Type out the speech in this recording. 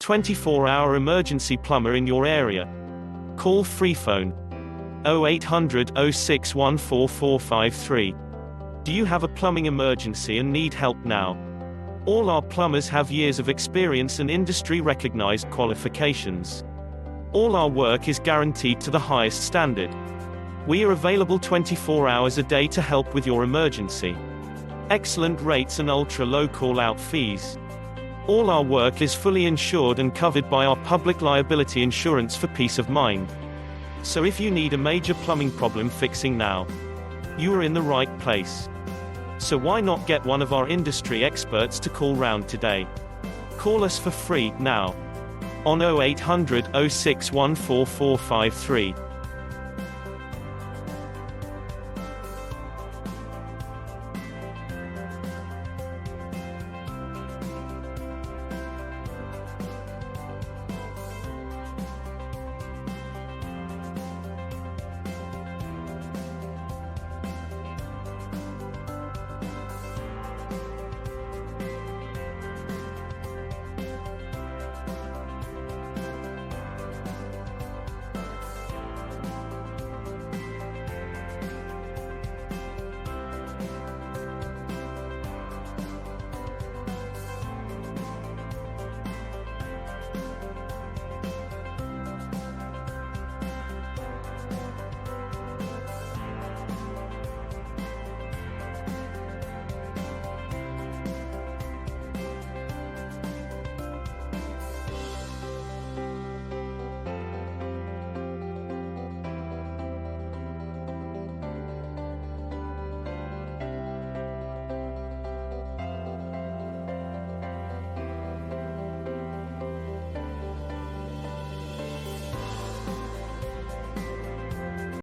24-hour emergency plumber in your area. Call free phone 0800 0614 Do you have a plumbing emergency and need help now? All our plumbers have years of experience and industry-recognized qualifications. All our work is guaranteed to the highest standard. We are available 24 hours a day to help with your emergency. Excellent rates and ultra-low call-out fees. All our work is fully insured and covered by our public liability insurance for peace of mind. So if you need a major plumbing problem fixing now, you are in the right place. So why not get one of our industry experts to call round today? Call us for free, now, on 0800 0614 453.